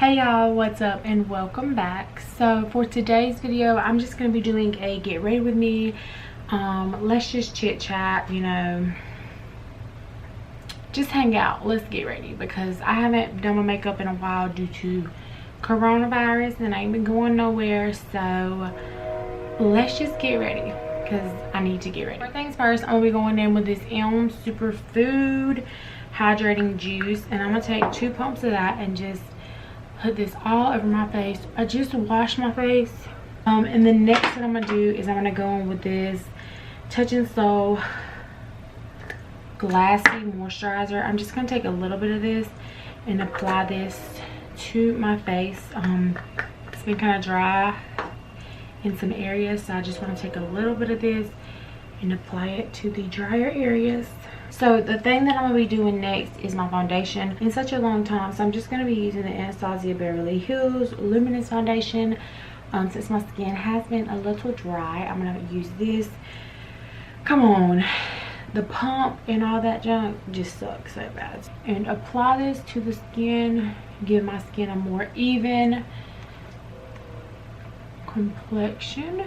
Hey y'all, what's up and welcome back. So for today's video, I'm just going to be doing a get ready with me. Let's just chit chat, you know, just hang out. Let's get ready because I haven't done my makeup in a while due to coronavirus and I ain't been going nowhere. So let's just get ready because I need to get ready. First things first, I'm going to be going in with this Superfood hydrating juice, and I'm going to take 2 pumps of that and just put this all over my face. I just washed my face. And the next thing I'm gonna do is I'm gonna go in with this Touch and Soul Glassy Moisturizer. I'm just gonna take a little bit of this and apply this to my face. It's been kind of dry in some areas, so I just want to take a little bit of this and apply it to the drier areas. So the thing that I'm going to be doing next is my foundation. In such a long time, so I'm just going to be using the Anastasia Beverly Hills Luminous Foundation. Since my skin has been a little dry, I'm going to use this. Come on, the pump and all that junk just sucks so bad. And apply this to the skin, give my skin a more even complexion.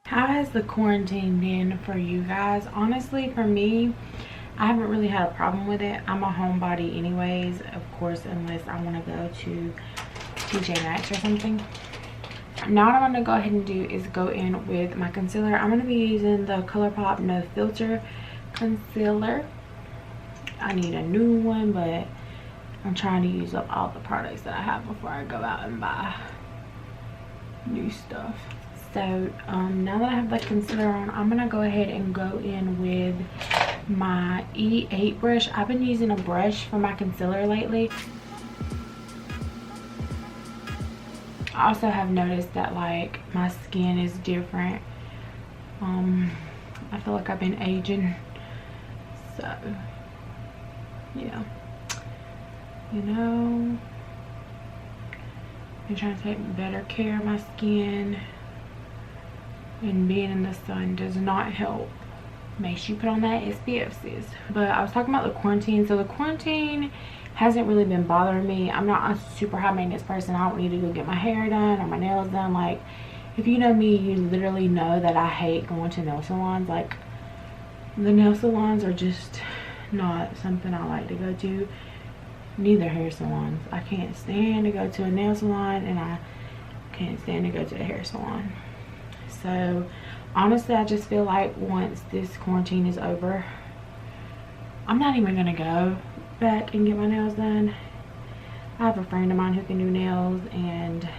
How has the quarantine been for you guys? Honestly, for me, I haven't really had a problem with it. I'm a homebody anyways, of course, unless I want to go to TJ Maxx or something. Now what I'm going to go ahead and do is go in with my concealer. I'm going to be using the ColourPop No Filter concealer. I need a new one, but I'm trying to use up all the products that I have before I go out and buy new stuff. So now that I have the concealer on, I'm gonna go ahead and go in with my E8 brush. I've been using a brush for my concealer lately. I also have noticed that like my skin is different. I feel like I've been aging, so yeah, you know, I'm trying to take better care of my skin. And being in the sun does not help. Make sure you put on that SPF, sis. But I was talking about the quarantine. So the quarantine hasn't really been bothering me. I'm not a super high maintenance person. I don't need to go get my hair done or my nails done. Like, if you know me, you literally know that I hate going to nail salons. Like, the nail salons are just not something I like to go to. Neither hair salons. I can't stand to go to a nail salon, and I can't stand to go to a hair salon. So honestly, I just feel like once this quarantine is over, I'm not even gonna go back and get my nails done. I have a friend of mine who can do nails, and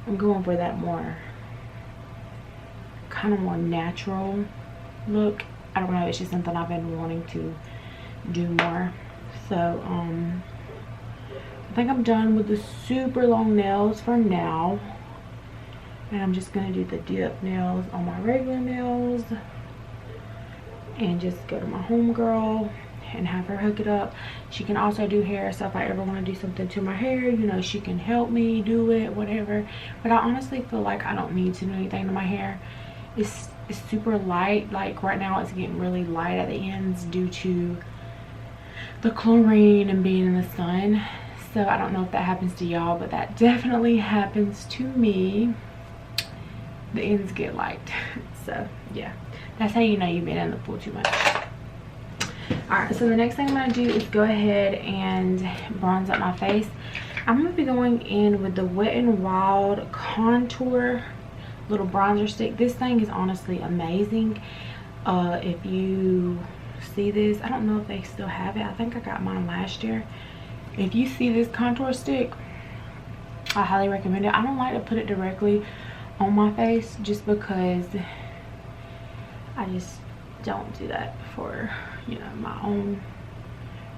I'm going for that more kind of more natural look. I don't know, it's just something I've been wanting to do more. So I think I'm done with the super long nails for now. And I'm just gonna do the dip nails on my regular nails and just go to my homegirl and have her hook it up. She can also do hair, so if I ever want to do something to my hair, you know, she can help me do it, whatever. But I honestly feel like I don't need to do anything to my hair. It's super light. Like right now it's getting really light at the ends due to the chlorine and being in the sun. So I don't know if that happens to y'all, but that definitely happens to me. The ends get light. So yeah, that's how you know you've been in the pool too much. Alright, so the next thing I'm going to do is go ahead and bronze up my face. I'm going to be going in with the Wet n Wild contour little bronzer stick. This thing is honestly amazing. If you see this, I don't know if they still have it. I think I got mine last year. If you see this contour stick, I highly recommend it. I don't like to put it directly on my face just because I just don't do that for, you know, my own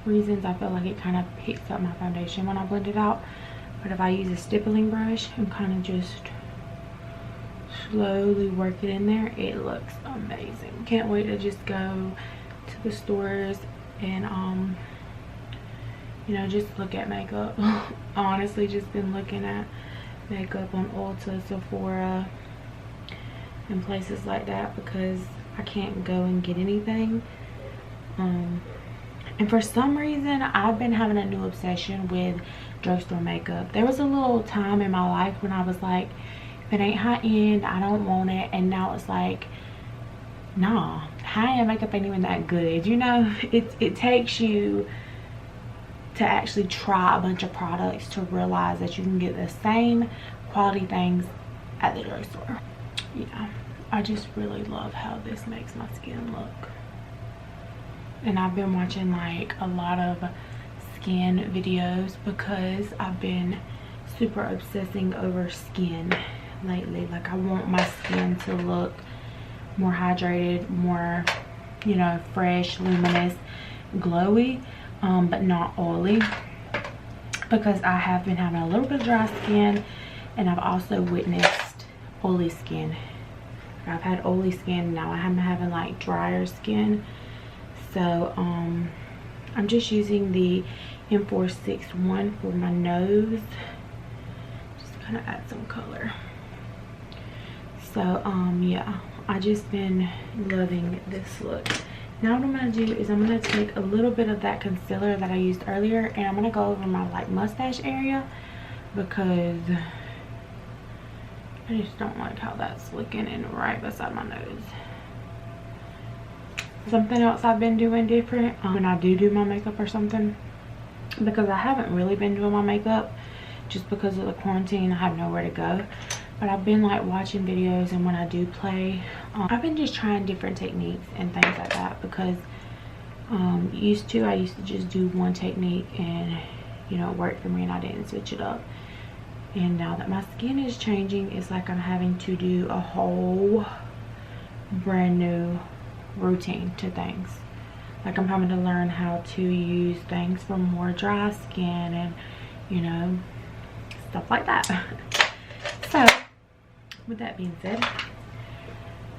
reasons. I feel like it kind of picks up my foundation when I blend it out. But if I use a stippling brush and kind of just slowly work it in there, it looks amazing. Can't wait to just go to the stores and you know, just look at makeup. Honestly, just been looking at makeup on Ulta, Sephora, and places like that because I can't go and get anything. And for some reason, I've been having a new obsession with drugstore makeup. There was a little time in my life when I was like, if it ain't high end, I don't want it. And now it's like, nah, high end makeup ain't even that good. You know, it takes you to actually try a bunch of products to realize that you can get the same quality things at the drugstore. Yeah, I just really love how this makes my skin look. And I've been watching like a lot of skin videos because I've been super obsessing over skin lately. Like, I want my skin to look more hydrated, more, you know, fresh, luminous, glowy, but not oily, because I have been having a little bit of dry skin, and I've also witnessed oily skin. I've had oily skin, now I'm having like drier skin. So I'm just using the M461 for my nose, just kind of add some color. So yeah, I just been loving this look. Now what I'm going to do is I'm going to take a little bit of that concealer that I used earlier, and I'm going to go over my like mustache area, because I just don't like how that's looking and right beside my nose. Something else I've been doing different when I do my makeup or something, because I haven't really been doing my makeup just because of the quarantine. I have nowhere to go, but I've been like watching videos, and when I do play, I've been just trying different techniques and things like that, because I used to just do one technique and, you know, it worked for me and I didn't switch it up. And now that my skin is changing, it's like I'm having to do a whole brand new routine to things. Like, I'm having to learn how to use things for more dry skin and, you know, stuff like that. So with that being said,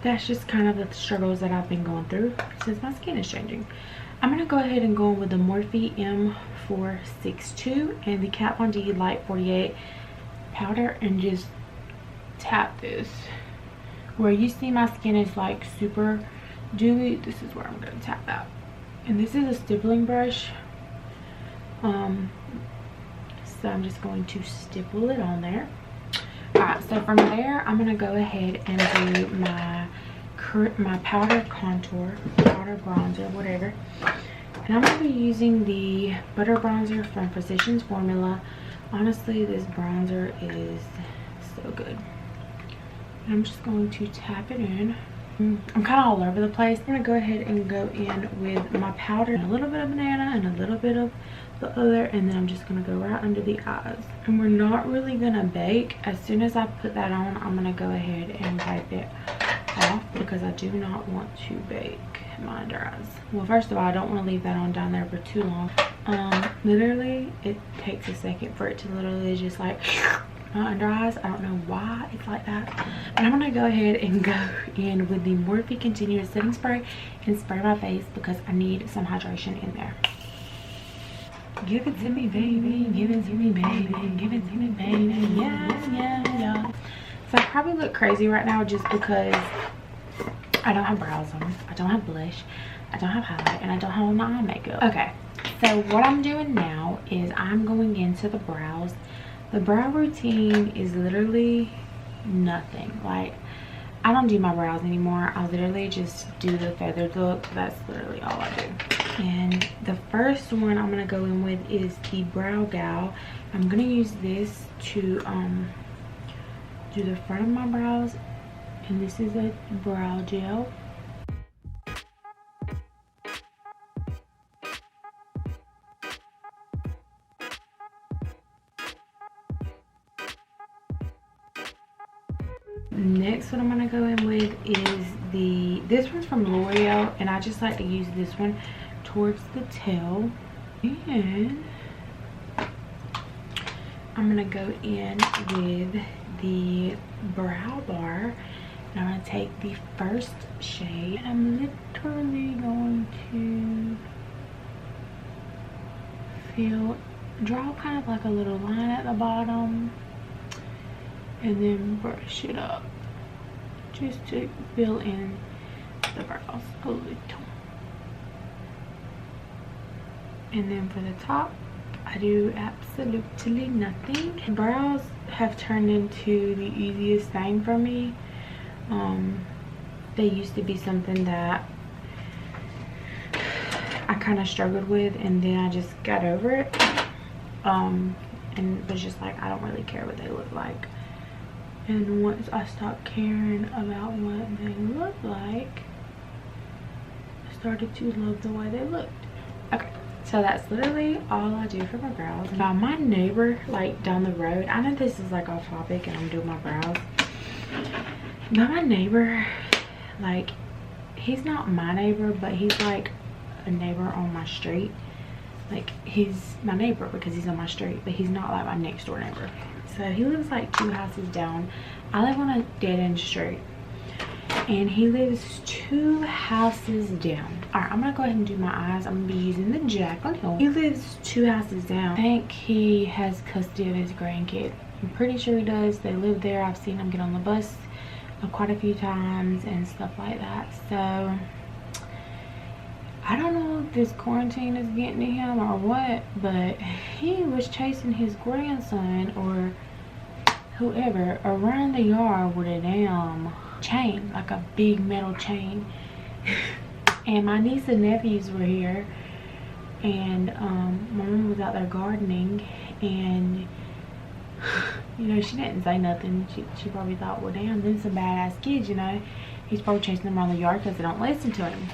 that's just kind of the struggles that I've been going through since my skin is changing. I'm gonna go ahead and go in with the Morphe M462 and the Kat Von D Light 48 powder, and just tap this where you see my skin is like super dewy. This is where I'm going to tap out, and this is a stippling brush, so I'm just going to stipple it on there. Alright, so from there I'm going to go ahead and do my powder contour, powder bronzer, whatever, and I'm going to be using the butter bronzer from Physicians Formula. Honestly, this bronzer is so good. And I'm just going to tap it in. I'm kind of all over the place. I'm gonna go ahead and go in with my powder, a little bit of banana and a little bit of the other, and then I'm just gonna go right under the eyes. And we're not really gonna bake. As soon as I put that on, I'm gonna go ahead and wipe it off, because I do not want to bake my under eyes. Well, first of all, I don't want to leave that on down there for too long. Literally, it takes a second for it to literally just like my under eyes. I don't know why it's like that, but I'm gonna go ahead and go in with the Morphe Continuous Setting Spray and spray my face, because I need some hydration in there. Give it to me, baby. Give it to me, baby. Give it to me, baby. Yeah, yeah, yeah. So I probably look crazy right now just because I don't have brows on, I don't have blush, I don't have highlight, and I don't have my eye makeup. Okay, so what I'm doing now is I'm going into the brows. The brow routine is literally nothing. Like, I don't do my brows anymore. I literally just do the feathered look. That's literally all I do. And the first one I'm gonna go in with is the Brow Gal. I'm gonna use this to do the front of my brows, and this is a brow gel. Next, what I'm gonna go in with is this one's from L'Oreal, and I just like to use this one towards the tail. And I'm gonna go in with the Brow Bar, and I'm gonna take the first shade, and I'm literally going to draw kind of like a little line at the bottom, and then brush it up just to fill in the brows a little. And then for the top, I do absolutely nothing. Brows have turned into the easiest thing for me. They used to be something that I kind of struggled with, and then I just got over it. And was just like, I don't really care what they look like. And once I stopped caring about what they look like, I started to love the way they looked. Okay, so that's literally all I do for my brows. Now my neighbor, like down the road, I know this is like off topic and I'm doing my brows, but my neighbor, like, he's not my neighbor, but he's like a neighbor on my street. Like, he's my neighbor because he's on my street, but he's not like my next door neighbor. So he lives like 2 houses down. I live on a dead end street, and he lives 2 houses down. All right, I'm gonna go ahead and do my eyes. I'm gonna be using the Jckvlzqz. He lives 2 houses down. I think he has custody of his grandkid. I'm pretty sure he does. They live there. I've seen him get on the bus quite a few times and stuff like that. So I don't know if this quarantine is getting to him or what, but he was chasing his grandson or whoever around the yard with a damn chain, like a big metal chain. And my niece and nephews were here, and my mom was out there gardening, and you know, she didn't say nothing. She probably thought, well, damn, them some badass kids, you know. He's probably chasing them around the yard because they don't listen to him.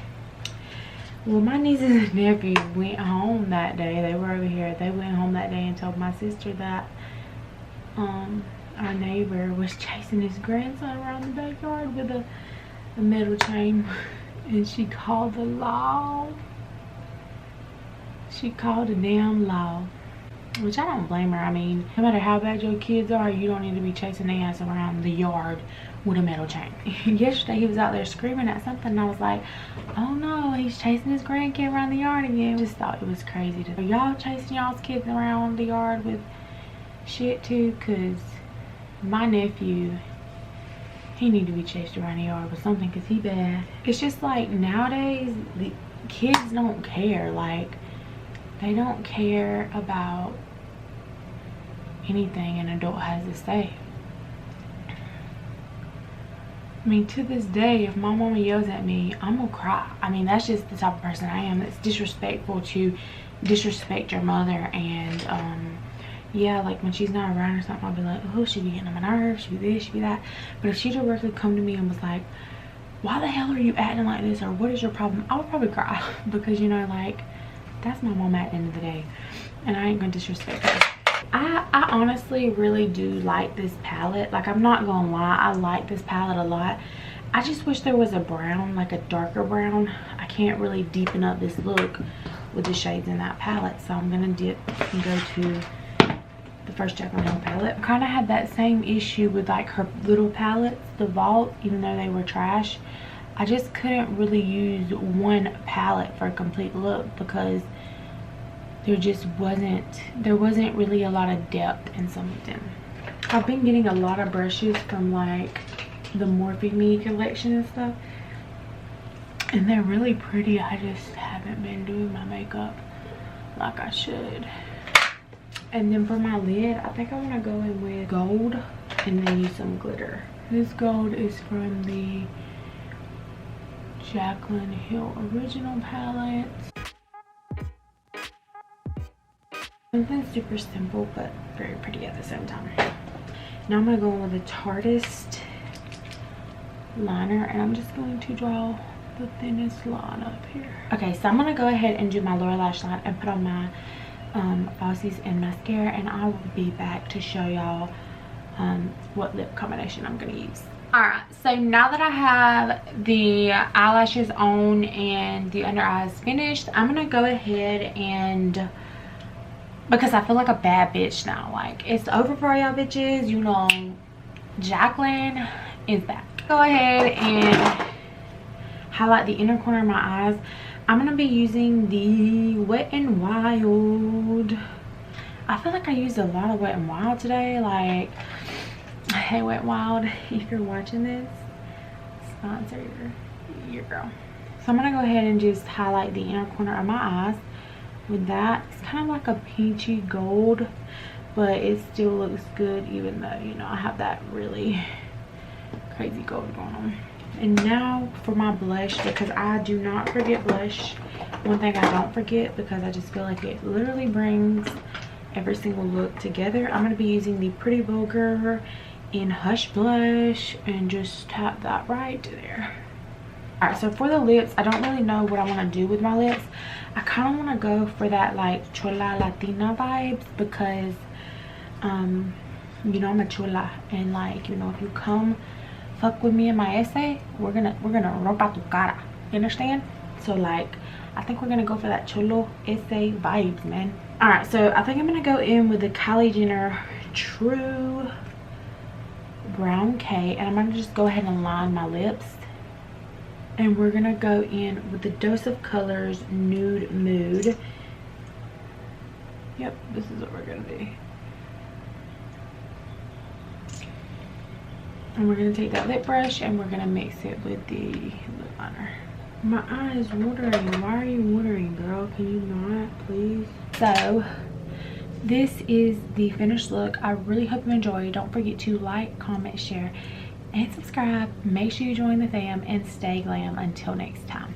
Well, my nieces and nephews went home that day. They were over here. They went home that day and told my sister that our neighbor was chasing his grandson around the backyard with a metal chain. And she called the law. She called the damn law. Which I don't blame her. I mean, no matter how bad your kids are, you don't need to be chasing their ass around the yard with a metal chain. Yesterday he was out there screaming at something, and I was like, oh no, he's chasing his grandkid around the yard again. Just thought it was crazy. Are y'all chasing y'all's kids around the yard with shit too? Because my nephew, he need to be chased around the yard with something because he bad. It's just like nowadays the kids don't care. Like, they don't care about anything an adult has to say. I mean, to this day, if my mama yells at me, I'm gonna cry. I mean, that's just the type of person I am. It's disrespectful to disrespect your mother. And yeah, like when she's not around or something, I'll be like, oh, she be getting on my nerves, she be this, she be that. But if she directly come to me and was like, why the hell are you acting like this, or what is your problem, I would probably cry. Because, you know, like, that's my mom at the end of the day, and I ain't gonna disrespect her. I honestly really do like this palette. Like, I'm not gonna lie, I like this palette a lot. I just wish there was a brown, like a darker brown. I can't really deepen up this look with the shades in that palette, so I'm gonna dip and go to the first Jckvlzqz palette. I kind of had that same issue with like her little palettes, the Vault, even though they were trash. I just couldn't really use one palette for a complete look because there wasn't really a lot of depth in some of them. I've been getting a lot of brushes from like the Morphe Me collection and stuff, and they're really pretty. I just haven't been doing my makeup like I should. And then for my lid, I think I want to go in with gold and then use some glitter. This gold is from the Jaclyn Hill original palette. Something super simple but very pretty at the same time. Now I'm going to go in with the Tarteist liner, and I'm just going to draw the thinnest line up here. Okay, so I'm going to go ahead and do my lower lash line and put on my falsies and mascara, and I will be back to show y'all what lip combination I'm going to use. Alright, so now that I have the eyelashes on and the under eyes finished, I'm going to go ahead and, because I feel like a bad bitch now, like, it's over for y'all bitches, you know, Jaclyn is back. Go ahead and highlight the inner corner of my eyes. I'm going to be using the Wet n Wild. I feel like I used a lot of Wet n Wild today. Like, hey Wet n Wild, if you're watching this, sponsor your girl. So I'm gonna go ahead and just highlight the inner corner of my eyes with that. It's kind of like a peachy gold, but it still looks good even though, you know, I have that really crazy gold going on. And now for my blush, because I do not forget blush. One thing I don't forget, because I just feel like it literally brings every single look together. I'm going to be using the Pretty Vulgar in Hush Blush and just tap that right there. Alright, so for the lips, I don't really know what I want to do with my lips. I kind of want to go for that like Chola Latina vibes, because you know, I'm a chola, and like, you know, if you come fuck with me in my essay, we're gonna rompa tu cara, you understand? So like, I think we're gonna go for that cholo essay vibes, man. All right, so I think I'm gonna go in with the Kylie Jenner True Brown K, and I'm gonna just go ahead and line my lips, and we're gonna go in with the Dose of Colors Nude Mood. Yep, this is what we're gonna do. And we're going to take that lip brush and we're going to mix it with the lip liner. My eye is watering. Why are you watering, girl? Can you not, please? So, this is the finished look. I really hope you enjoy. Don't forget to like, comment, share, and subscribe. Make sure you join the fam and stay glam until next time.